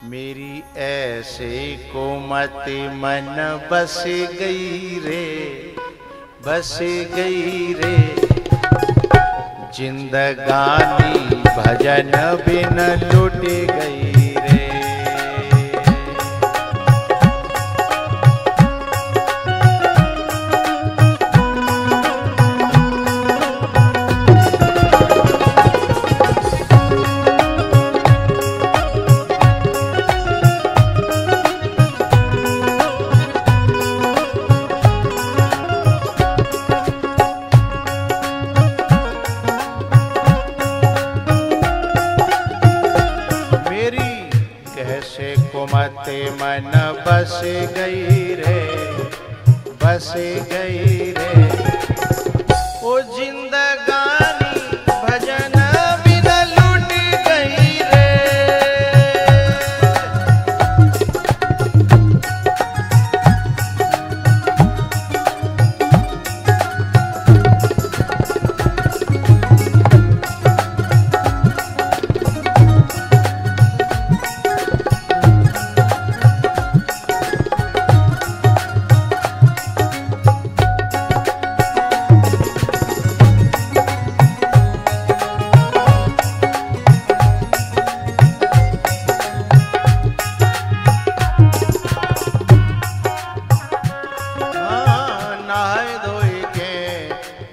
मेरी ऐसे कोमति मन बस गई रे, बस गई रे। जिंदगानी भजन बिन लुट गई रे। कोमति मन बस गई रे, बस गई रे। ओ जिंदगानी भजन बिन लुट गई रे।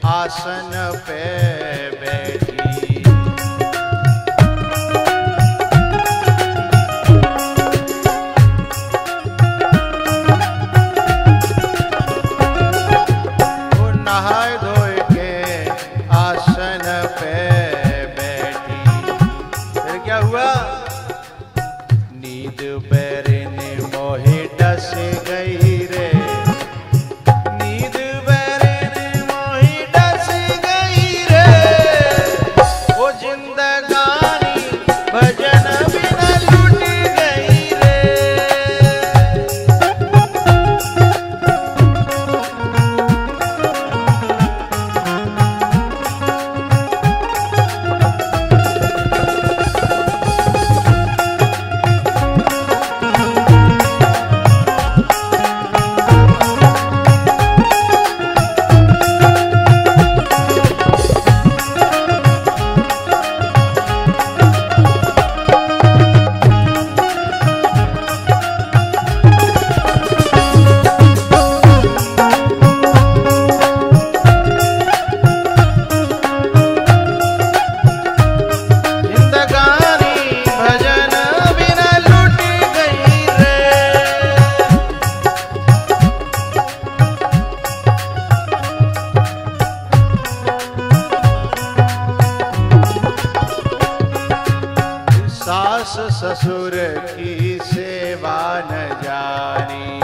आसन पे बैठी वो नहाए धोए के आसन पे बैठी। फिर क्या हुआ? नींद बैरने मोहे डस गई रे। सास ससुर की सेवा न जानी,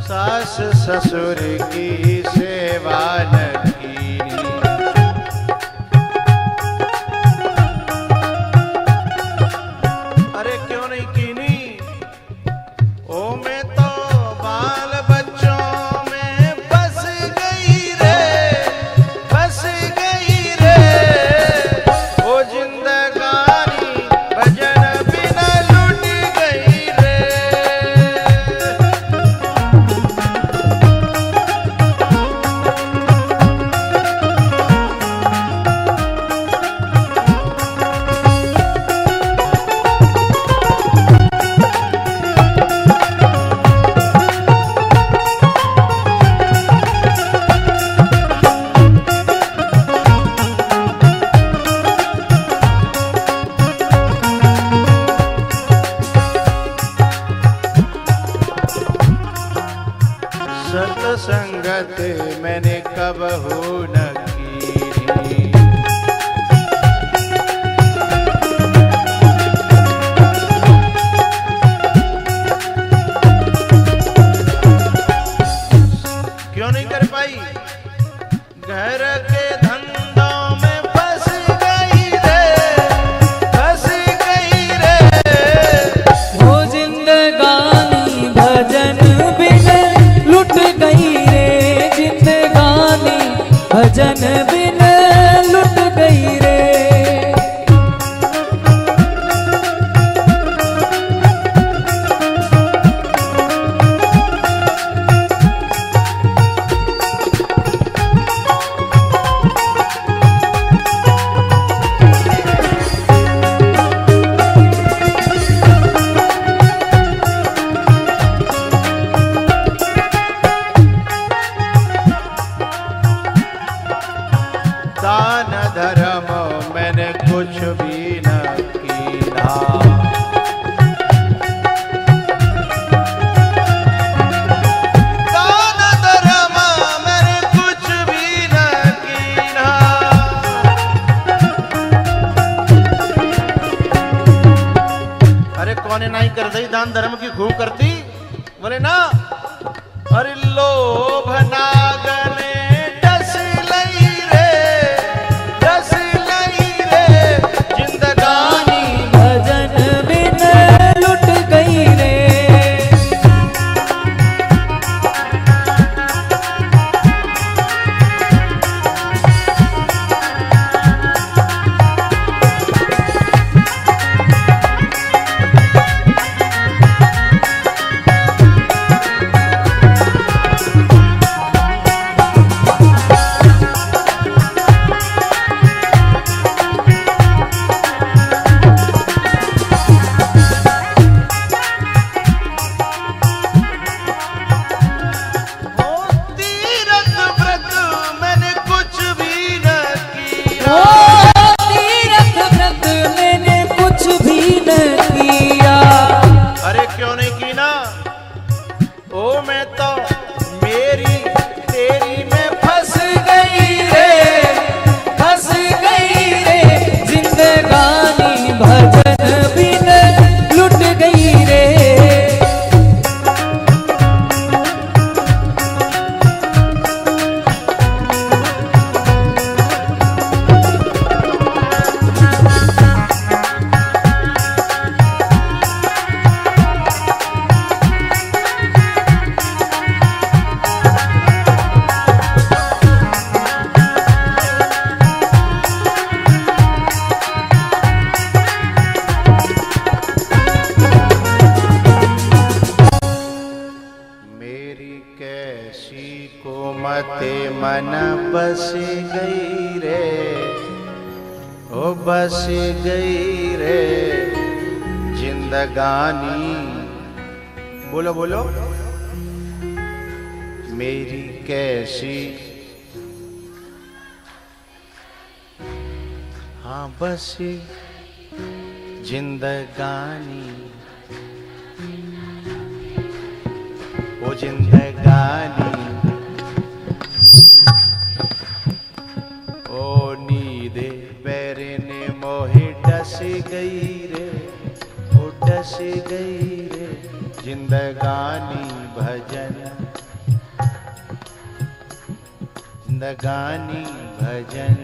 सास ससुर की सेवा न कीनी। अरे क्यों नहीं कीनी? ओ मैं तो बाल बच्चों में बस गई रे, बस गई रे। ओ जिंदगानी भजन बिना लुट गई रे। सत्संगत मैंने कबहू न की। क्यों नहीं कर पाई? घर के धंधों में फंस गई रे, फंस गई रे। वो जिंदगानी भजन बिन लुट गई रे। भजन बिन लुट गई रे। दान धर्म मैंने कुछ भी न कीना, दान धर्म मैंने कुछ भी न कीना। अरे कौन नहीं कर दी दान धर्म की खूब करती, बोले ना। अरे लोभ नागने डस लई रे, डस लई रे, जिंदगानी भजन बिन लुट गई रे। मन बस गई रे, ओ बस गई रे जिंदगानी। बोलो बोलो। मेरी कैसी, हाँ बस जिंदगानी, ओ जिंदगानी, ओ नींदे बैरे ने मोहे डस गई रे, ओ डस गई रे जिंदगानी भजन, जिंदगानी भजन।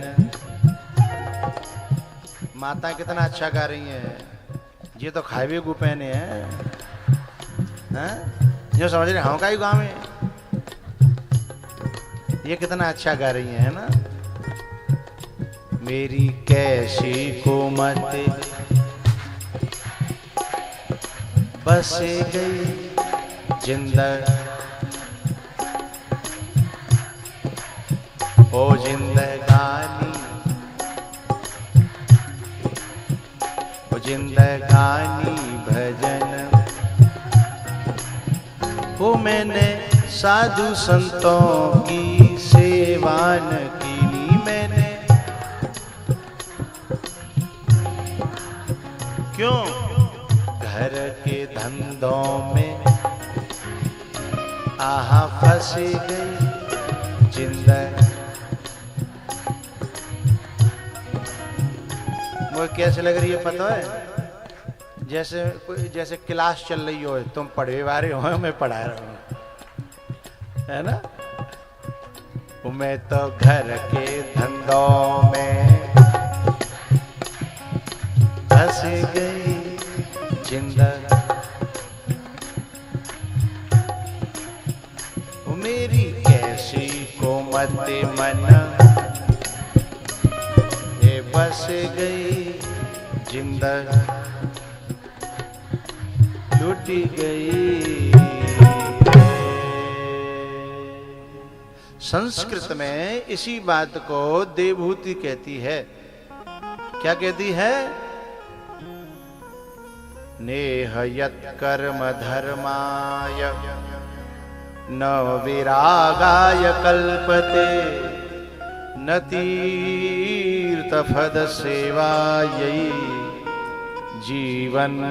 माता कितना अच्छा गा रही है, ये तो खावे गुपैने हैं, जो समझ रहे हाँ का ही गाँव में, ये कितना अच्छा गा रही है ना। मेरी कैसी कोमत बस गई जिंदग, ओ जिंदगानी, ओ जिंदगानी भजन। वो मैंने साधु संतों की सेवा न की मैंने, क्यों घर के धंधों में आहा फंस गई जिंदगी। मुझे कैसे लग रही है पता है, जैसे कोई जैसे क्लास चल रही हो, तुम पढ़े वाले हो मैं पढ़ा रहा हूँ, है ना। मैं तो घर के धंधों में फंस गई जिंदगी। मेरी कैसी कोमत मन बस गई, जिंदगी लुट गई। संस्कृत में इसी बात को देवहूति कहती है। क्या कहती है? नेह यत् कर्म धर्माय न विरागाय कल्पते, न तीर्थफद सेवायै जीवन्नपि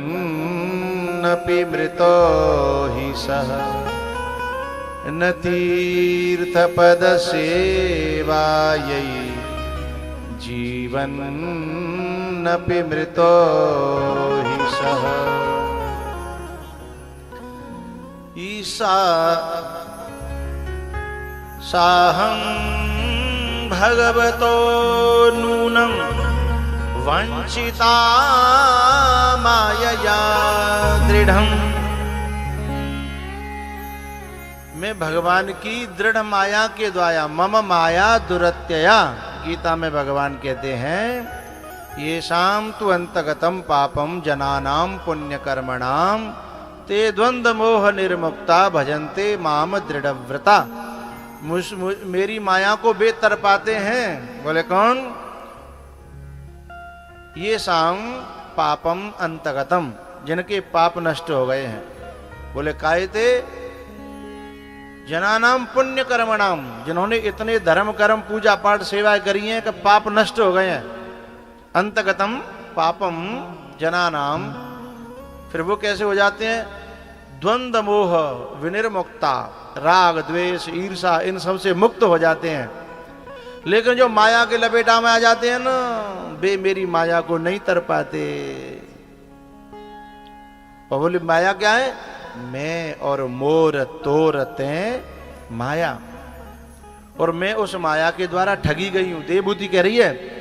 मृतो हि सः। न तीर्थपद सेवायै जीवन्नपि मृतो हि सः। ईसा साहं भगवतो नूनं वंचिता मायया दृढ़ं। मैं भगवान की दृढ़ माया के द्वारा, मम माया दुरत्यया, गीता में भगवान कहते हैं, ये शाम तु अंतगतम पापम जनानाम पुण्य कर्मणाम ते द्वंद्व मोह निर्मुक्ता भजन्ते माम दृढ़व्रता। मेरी माया को बेतर पाते हैं। बोले कौन? ये शाम पापम अंतगतम, जिनके पाप नष्ट हो गए हैं। बोले काहे थे? जनानाम पुण्य कर्मणाम, जिन्होंने इतने धर्म कर्म पूजा पाठ सेवा करी है कि पाप नष्ट हो गए हैं। अंतगतम पापम जनानाम, फिर वो कैसे हो जाते हैं? द्वंद्व मोह विनिर्मुक्ता, राग द्वेष ईर्षा इन सब से मुक्त हो जाते हैं। लेकिन जो माया के लपेटा में आ जाते हैं ना, वे मेरी माया को नहीं तर पाते। और बोले माया क्या है? मैं और मोर तोरते माया, और मैं उस माया के द्वारा ठगी गई हूं। देवभूति कह रही है,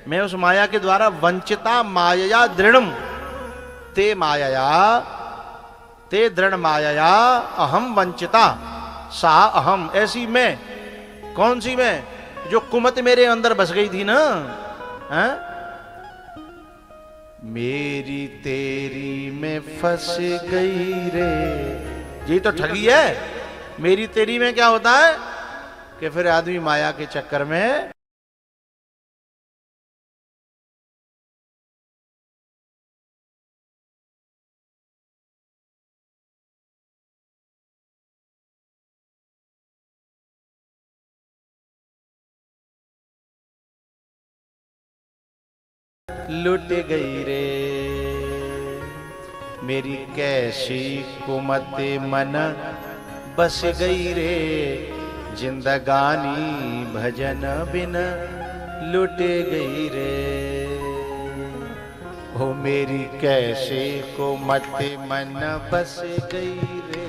मैं उस माया के द्वारा वंचिता मायया दृढ़म, ते मायया ते दृढ़ मायया अहम वंचिता सा अहम। ऐसी मैं, कौन सी मैं? जो कुमत मेरे अंदर बस गई थी ना, है? मेरी तेरी में फंस गई रे। ये तो ठगी है। मेरी तेरी में क्या होता है कि फिर आदमी माया के चक्कर में लुट गई रे। मेरी कैसी कुमत मन बस गई रे, जिंदगानी भजन बिन लुट गई रे। हो मेरी कैसे कुमत मन बस गई रे,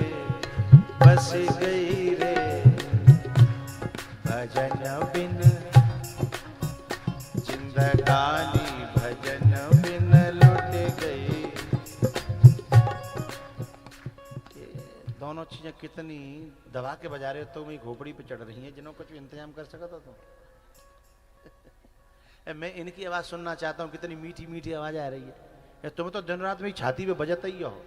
बस गई रे, भजन बिन जिंदगानी भजन बिन लुट गई। दोनों चीजें कितनी दबा के बजा रहे हो, तो वही घोपड़ी पे चढ़ रही हैं। जिन्हों कुछ इंतजाम कर सका था तो मैं इनकी आवाज सुनना चाहता हूँ। कितनी मीठी मीठी आवाज आ रही है। तुम तो दिन रात मेरी छाती पे बजता ही हो।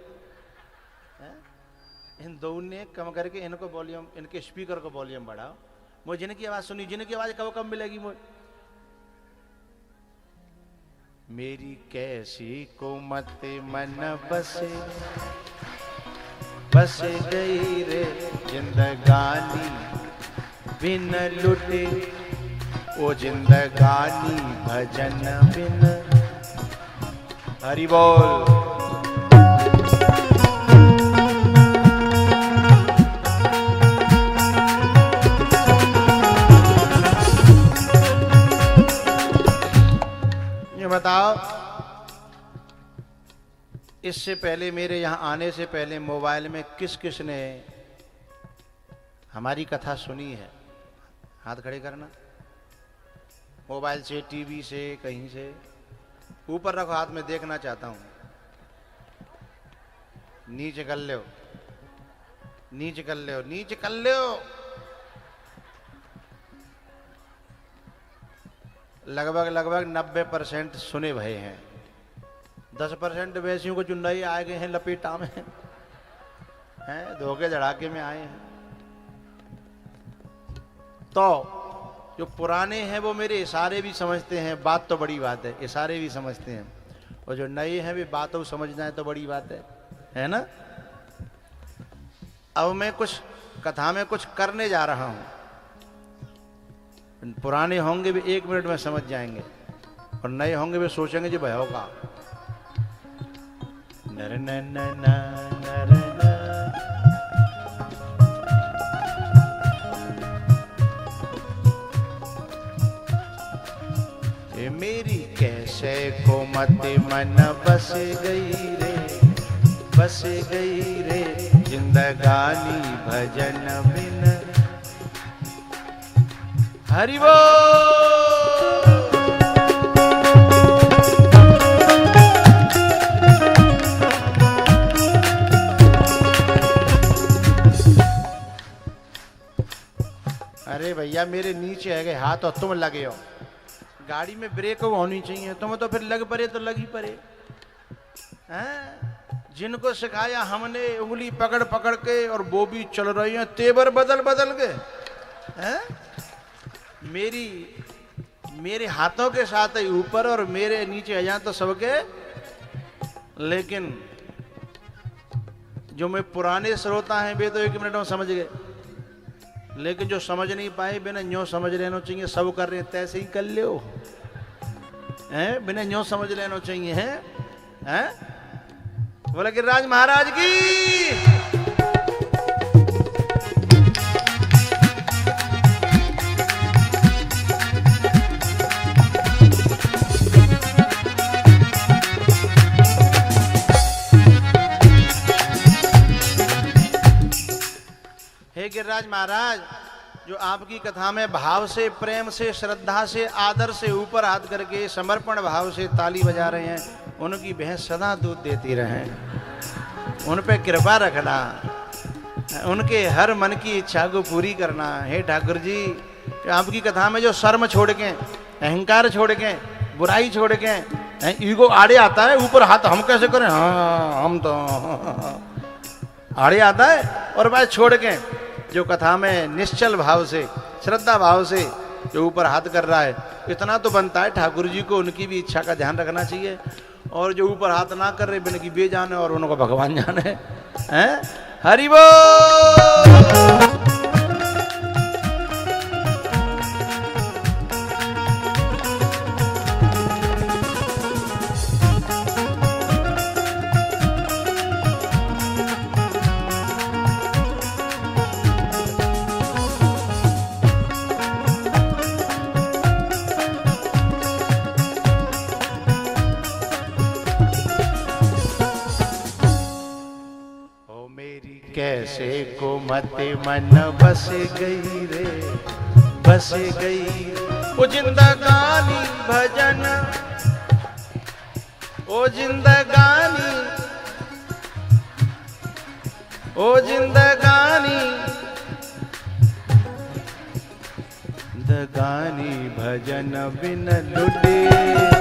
इन दो ने कम करके इनको वॉल्यूम, इनके स्पीकर को वॉल्यूम बढ़ाओ। मुझे जिनकी आवाज सुनी, जिनकी आवाज कब कब मिलेगी मुझे। मेरी कैसी कुमत मन बसे बस गई रे, जिंदगानी बिन लुटे, ओ जिंदगानी भजन बिन। हरि बोल। ये बताओ, इससे पहले, मेरे यहां आने से पहले मोबाइल में किस किस ने हमारी कथा सुनी है? हाथ खड़े करना। मोबाइल से, टीवी से, कहीं से ऊपर रखो हाथ में, देखना चाहता हूं। नीचे कर लो, नीचे कर लो, नीचे कर लो। लगभग लगभग 90% सुने भये हैं। 10% वैसियों को चुनाई आ गए हैं लपेटा में, हैं धोखे धड़ाके में आए हैं। तो जो पुराने हैं वो मेरे इशारे भी समझते हैं, बात तो बड़ी बात है, इशारे भी समझते हैं। और जो नए हैं वे बातों समझना है तो बड़ी बात है ना। अब मैं कुछ कथा में कुछ करने जा रहा हूं, पुराने होंगे भी 1 मिनट में समझ जाएंगे और नए होंगे भी सोचेंगे जी भयो का। नर न न न नर न। ये मेरी कैसे कोमति मन बस गई रे, बस गई रे जिंदगानी भजन बिन। हरि बोल। अरे भैया मेरे नीचे है गए हाथ और तुम लगे हो। गाड़ी में ब्रेक होनी चाहिए, तुम्हें तो फिर लग पड़े तो लगी पड़े हैं। जिनको सिखाया हमने उंगली पकड़ पकड़ के और वो भी चल रही हैं तेवर बदल बदल के हैं। मेरे हाथों के साथ ही ऊपर और मेरे नीचे आ जाए तो सबके। लेकिन जो मैं पुराने श्रोता हैं वे तो 1 मिनट में समझ गए, लेकिन जो समझ नहीं पाए बिना न्यों समझ लेना चाहिए। सब कर रहे हैं तैसे ही कर लो हैं, बिना न्यों समझ लेना चाहिए हैं। बोला गिरिराज महाराज की। हे गिरिराज महाराज, जो आपकी कथा में भाव से, प्रेम से, श्रद्धा से, आदर से ऊपर हाथ करके समर्पण भाव से ताली बजा रहे हैं, उनकी भैंस सदा दूध देती रहे। उन पे कृपा रखना, उनके हर मन की इच्छा को पूरी करना। हे ठाकुर जी, आपकी कथा में जो शर्म छोड़ के, अहंकार छोड़ के, बुराई छोड़ के, ईगो आड़े आता है, ऊपर हाथ हम कैसे करें, हाँ हम तो आड़े आता है। और वह छोड़ के जो कथा में निश्चल भाव से, श्रद्धा भाव से जो ऊपर हाथ कर रहा है, इतना तो बनता है ठाकुर जी को उनकी भी इच्छा का ध्यान रखना चाहिए। और जो ऊपर हाथ ना कर रहे बिन की बे जाने और उनको भगवान जाने हैं। हरि बोल। कैसे कोमति मन बस गई रे, बस गई वो जिंदगानी भजन, ओ जिंदगानी, ओ जिंदगानी, जिंदगानी भजन बिन लुटे।